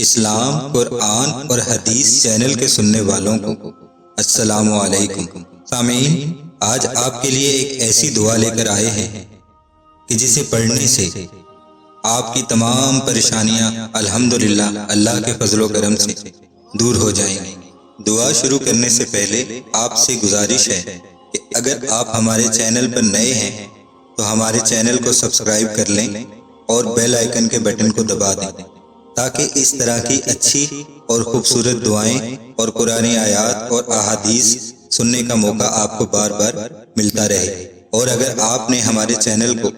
اسلام، قرآن اور حدیث چینل کے سننے والوں کو السلام علیکم۔ سامعین، آج آپ کے لیے ایک ایسی دعا لے کر آئے ہیں کہ جسے پڑھنے سے آپ کی تمام پریشانیاں الحمدللہ اللہ کے فضل و کرم سے دور ہو جائیں گی۔ دعا شروع کرنے سے پہلے آپ سے گزارش ہے کہ اگر آپ ہمارے چینل پر نئے ہیں تو ہمارے چینل کو سبسکرائب کر لیں اور بیل آئیکن کے بٹن کو دبا دیں تاکہ اس طرح کی اچھی اور خوبصورت دعائیں اور قرآنی آیات اور احادیث سننے کا موقع آپ کو بار بار ملتا رہے۔ اور اگر آپ نے ہمارے چینل کو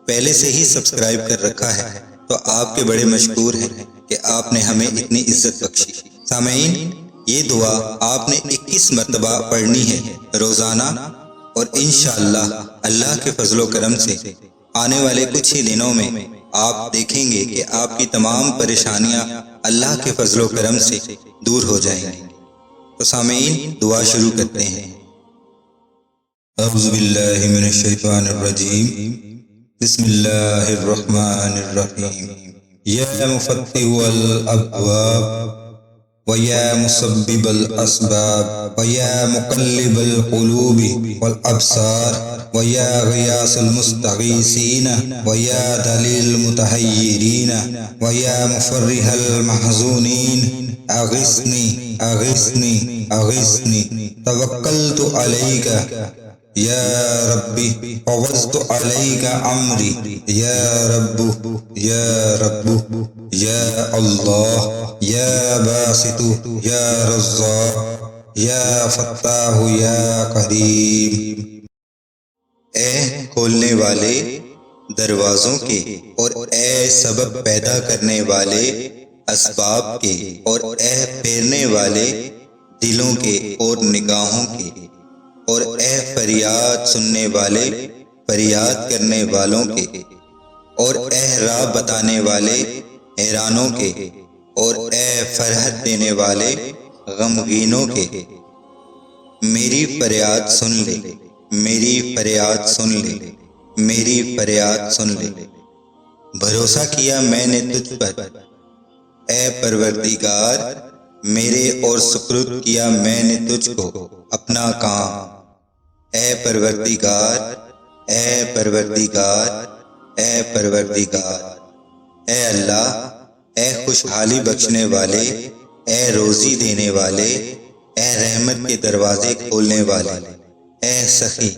پہلے سے ہی سبسکرائب کر رکھا ہے تو آپ کے بڑے مشکور ہیں کہ آپ نے ہمیں اتنی عزت بخشی۔ سامعین، یہ دعا آپ نے 21 مرتبہ پڑھنی ہے روزانہ، اور انشاءاللہ اللہ کے فضل و کرم سے آنے والے کچھ ہی دنوں میں آپ دیکھیں گے کہ آپ کی تمام پریشانیاں اللہ کے فضل و کرم سے دور ہو جائیں گی۔ تو سامعین، دعا شروع کرتے ہیں۔ اعوذ باللہ من الشیطان الرجیم، بسم اللہ الرحمن الرحیم۔ یا مفتح الابواب وَيَا مُسَبِّبَ الْأَسْبَابِ وَيَا مُقَلِّبَ الْقُلُوبِ وَالْأَبْصَارِ وَيَا غِيَاثَ الْمُسْتَغِيثِينَ وَيَا دَلِيلَ الْمُتَحَيِّرِينَ وَيَا مُفَرِّجَ الْمَحْزُونِينَ أَغِثْنِي أَغِثْنِي أَغِثْنِي تَوَكَّلْتُ عَلَيْكَ يا ربي فوضت عليك أمري يا رب يا رب يا الله يا باسط يا رزاق يا فتاح يا قريب۔ اے کھولنے والے دروازوں کے اور اے سبب پیدا کرنے والے اسباب کے اور اے پھیرنے والے دلوں کے اور نگاہوں کے، اور اے فریاد سننے والے فریاد کرنے والوں کے، اور اے راہ بتانے والے حیرانوں کے، اور اے فرحت دینے والے غمگینوں کے، میری فریاد سن لے، میری فریاد سن لے، میری فریاد سن لے۔ بھروسہ کیا میں نے تجھ پر اے پروردگار میرے، اور سپرد کیا میں نے تجھ کو اپنا کام۔ اے پروردگار، اے پروردگار، اے پروردگار، اے اللہ، اے خوشحالی بخشنے والے، اے روزی دینے والے، اے رحمت کے دروازے کھولنے والے، اے سخی